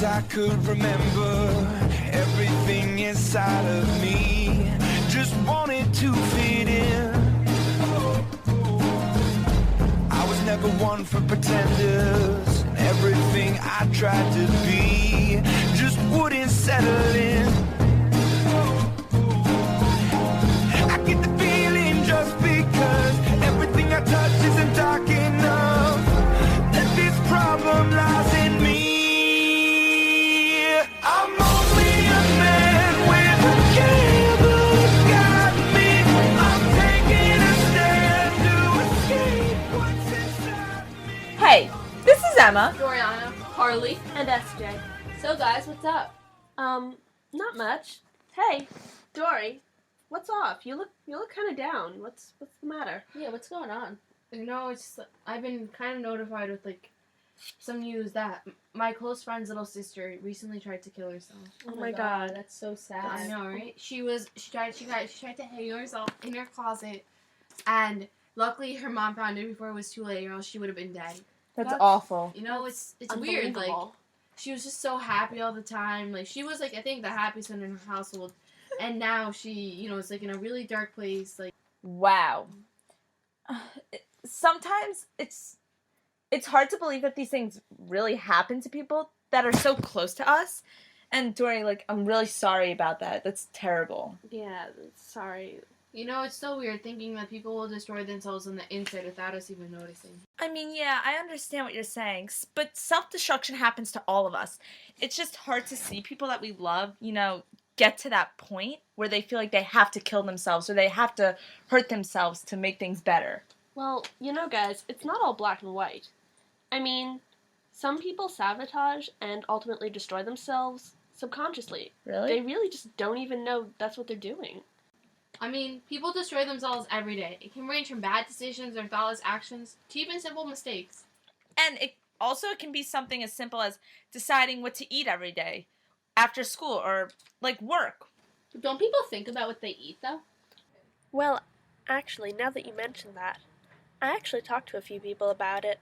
as I could remember. Everything inside of me just wanted to fit in. I was never one for pretenders. Everything I tried to be just wouldn't settle in. I get the feeling just because everything I touch isn't dark enough, that this problem lies in me. I'm only a man with a candle that got me. I'm taking a stand to escape what's inside me. Hey, this is Emma. Doriana, Harley, And SJ. So guys, what's up? Not much. Hey, Dory, what's off? You look kind of down. What's the matter? Yeah, what's going on? I've been kind of notified with some news that my close friend's little sister recently tried to kill herself. Oh my God. That's so sad. I know, right? She tried to hang herself in her closet, and luckily her mom found her before it was too late, or else she would have been dead. That's awful. You know, it's weird. She was just so happy all the time. She was I think the happiest one in her household, and now she is in a really dark place. Wow. Sometimes it's hard to believe that these things really happen to people that are so close to us. And Dory, I'm really sorry about that. That's terrible. Yeah, sorry. It's so weird thinking that people will destroy themselves on the inside without us even noticing. I mean, yeah, I understand what you're saying, but self-destruction happens to all of us. It's just hard to see people that we love, get to that point where they feel like they have to kill themselves or they have to hurt themselves to make things better. Well, guys, it's not all black and white. I mean, some people sabotage and ultimately destroy themselves subconsciously. Really? They really just don't even know that's what they're doing. I mean, people destroy themselves every day. It can range from bad decisions or thoughtless actions to even simple mistakes. And it can be something as simple as deciding what to eat every day after school or work. Don't people think about what they eat, though? Well, actually, now that you mention that, I actually talked to a few people about it,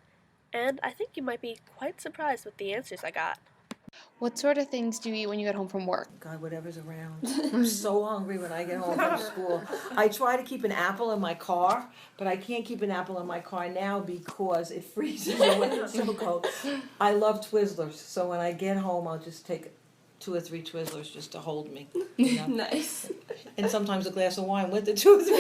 and I think you might be quite surprised with the answers I got. What sort of things do you eat when you get home from work? God, whatever's around. I'm so hungry when I get home from school. I try to keep an apple in my car, but I can't keep an apple in my car now because it freezes when it's so cold. I love Twizzlers, so when I get home, I'll just take 2 or 3 Twizzlers just to hold me. Nice. And sometimes a glass of wine with the 2 or 3.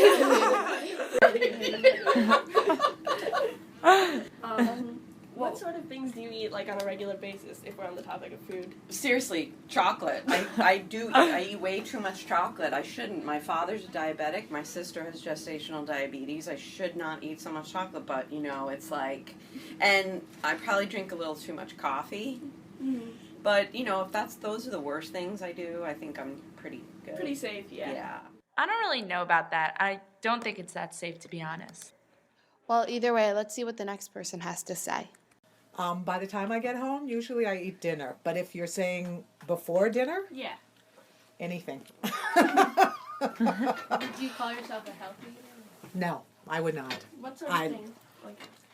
What sort of things do you eat on a regular basis if we're on the topic of food? Seriously, chocolate. I eat way too much chocolate. I shouldn't. My father's a diabetic. My sister has gestational diabetes. I should not eat so much chocolate, but it's and I probably drink a little too much coffee. Mm-hmm. But if those are the worst things I do, I think I'm pretty good. Pretty safe, yeah. Yeah. I don't really know about that. I don't think it's that safe, to be honest. Well, either way, let's see what the next person has to say. By the time I get home, usually I eat dinner. But if you're saying before dinner, Yeah. anything. Do you call yourself a healthy eater? No, I would not. What sort of things?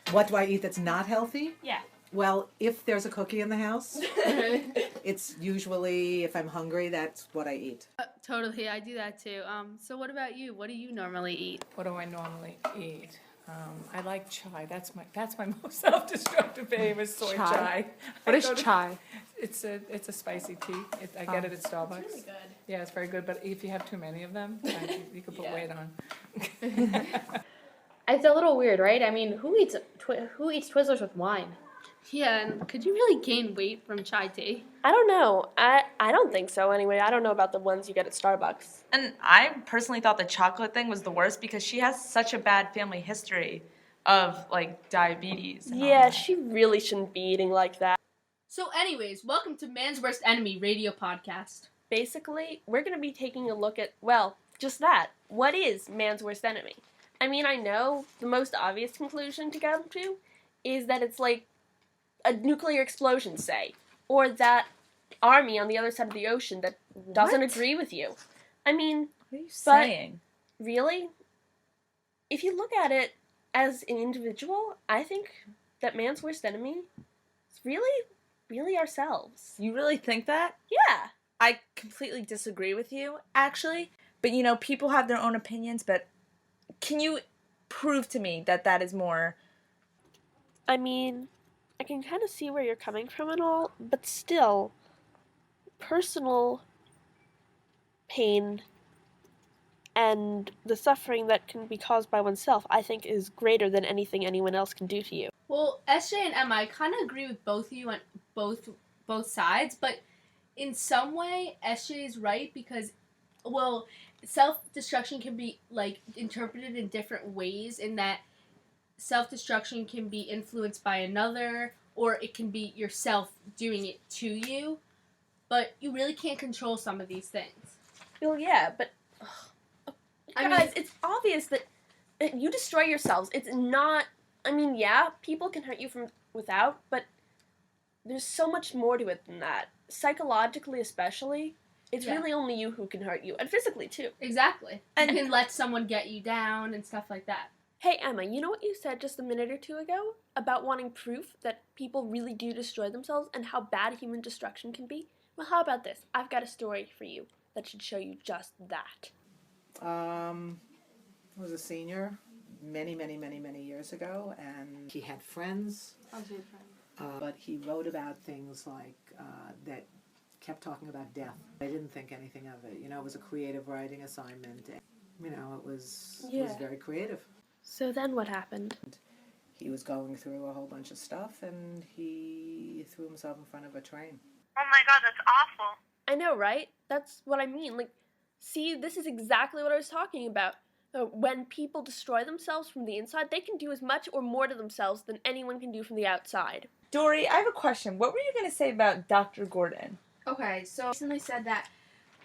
What do I eat that's not healthy? Yeah. Well, if there's a cookie in the house, it's usually, if I'm hungry, that's what I eat. Totally, I do that too. So what about you? What do you normally eat? What do I normally eat? I like chai. That's my most self-destructive behavior is soy chai. What is chai? It's a spicy tea. I get it at Starbucks. It's really good. Yeah, it's very good. But if you have too many of them, you could put weight on. It's a little weird, right? I mean, who eats Twizzlers with wine? Yeah, and could you really gain weight from chai tea? I don't know. I don't think so anyway. I don't know about the ones you get at Starbucks. And I personally thought the chocolate thing was the worst because she has such a bad family history of diabetes. And all Yeah, that. she really shouldn't be eating like that. So anyways, welcome to Man's Worst Enemy Radio Podcast. Basically, we're going to be taking a look at, just that. What is man's worst enemy? I mean, I know the most obvious conclusion to come to is that it's like a nuclear explosion, say, or that army on the other side of the ocean that doesn't agree with you. I mean, What are you saying? really, if you look at it as an individual, I think that man's worst enemy is really really ourselves. You really think that? Yeah. I completely disagree with you, actually. But, you know, people have their own opinions, but can you prove to me that that is more... I mean, I can kind of see where you're coming from and all, but still, personal pain and the suffering that can be caused by oneself, I think, is greater than anything anyone else can do to you. Well, SJ and Emma, I kind of agree with both of you on both sides, but in some way, SJ is right because, well, self-destruction can be, like, interpreted in different ways in that self-destruction can be influenced by another, or it can be yourself doing it to you, but you really can't control some of these things. Well, yeah, but I guys, mean, it's obvious that you destroy yourselves. It's not. I mean, yeah, people can hurt you from without, but there's so much more to it than that. Psychologically, especially, it's really only you who can hurt you, and physically too. Exactly. And- You can let someone get you down and stuff like that. Hey, Emma, you know what you said just a minute or two ago about wanting proof that people really do destroy themselves and how bad human destruction can be? Well, how about this? I've got a story for you that should show you just that. I was a senior many years ago, and he had friends, but he wrote about things like that kept talking about death. I didn't think anything of it. You know, it was a creative writing assignment. And, you know, it was very creative. So then what happened? He was going through a whole bunch of stuff, and he threw himself in front of a train. Oh my god, that's awful. I know, right? That's what I mean. Like, see, this is exactly what I was talking about. When people destroy themselves from the inside, they can do as much or more to themselves than anyone can do from the outside. Dory, I have a question. What were you going to say about Dr. Gordon? Okay, so recently said that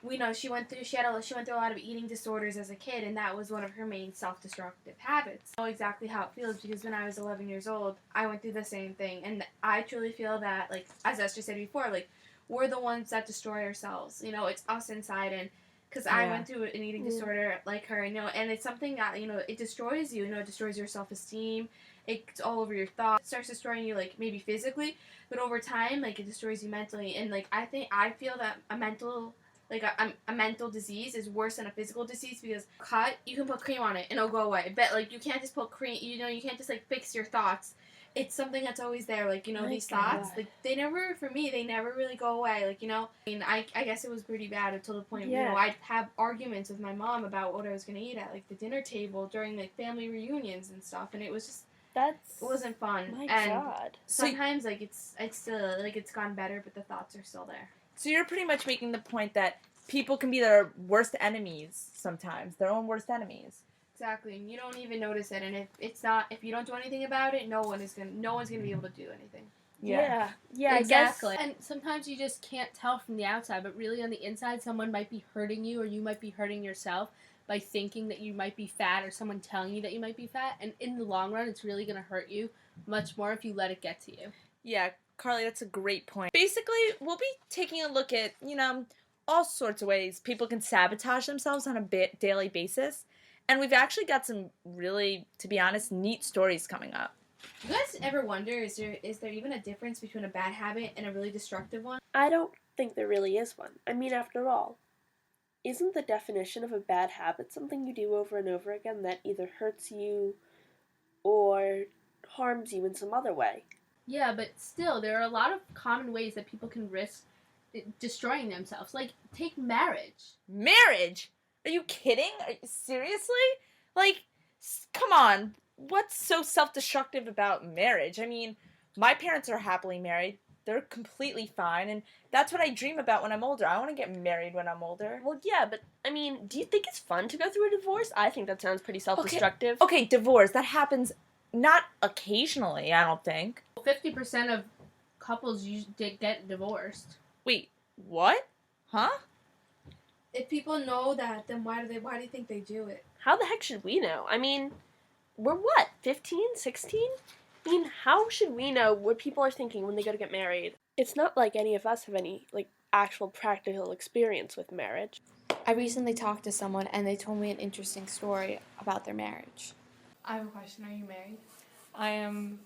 we know she went through a lot of eating disorders as a kid, and that was one of her main self-destructive habits. I know exactly how it feels because when I was 11 years old, I went through the same thing, and I truly feel that, like, as Esther said before, like, we're the ones that destroy ourselves. You know, it's us inside, and because I went through an eating disorder like her, you know, and it's something that, you know, it destroys you. You know, it destroys your self-esteem. It's all over your thoughts. It starts destroying you, like, maybe physically, but over time, like, it destroys you mentally. And, like, I feel that a mental disease is worse than a physical disease because you can put cream on it and it'll go away. But, like, you can't just put cream, you know, you can't just, like, fix your thoughts. It's something that's always there, like, you know, these thoughts, like, they never really go away, like, you know. I mean, I guess it was pretty bad until the point, you know, I'd have arguments with my mom about what I was going to eat at, like, the dinner table during, like, family reunions and stuff, and it was just, it wasn't fun. My and God. sometimes, like, it's still, like, it's gotten better, but the thoughts are still there. So you're pretty much making the point that people can be their worst enemies sometimes, their own worst enemies. Exactly, and you don't even notice it, and if you don't do anything about it, no one's gonna be able to do anything. Yeah, Exactly. I guess. And sometimes you just can't tell from the outside, but really on the inside, someone might be hurting you, or you might be hurting yourself by thinking that you might be fat, or someone telling you that you might be fat. And in the long run, it's really going to hurt you much more if you let it get to you. Yeah, Carly, that's a great point. Basically, we'll be taking a look at, you know, all sorts of ways people can sabotage themselves on a daily basis. And we've actually got some really, to be honest, neat stories coming up. You guys ever wonder, is there even a difference between a bad habit and a really destructive one? I don't think there really is one. I mean, after all, isn't the definition of a bad habit something you do over and over again that either hurts you or harms you in some other way? Yeah, but still, there are a lot of common ways that people can risk destroying themselves. Like, take marriage. Marriage? Are you kidding? Seriously? Like, come on. What's so self-destructive about marriage? I mean, my parents are happily married. They're completely fine, and that's what I dream about when I'm older. I want to get married when I'm older. Well, yeah, but, I mean, do you think it's fun to go through a divorce? I think that sounds pretty self-destructive. Okay, divorce. That happens not occasionally, I don't think. 50% of couples get divorced. Wait, what? Huh? If people know that, then why do you think they do it? How the heck should we know? I mean, we're what, 15, 16? I mean, how should we know what people are thinking when they go to get married? It's not like any of us have any, like, actual practical experience with marriage. I recently talked to someone and they told me an interesting story about their marriage. I have a question. Are you married? I am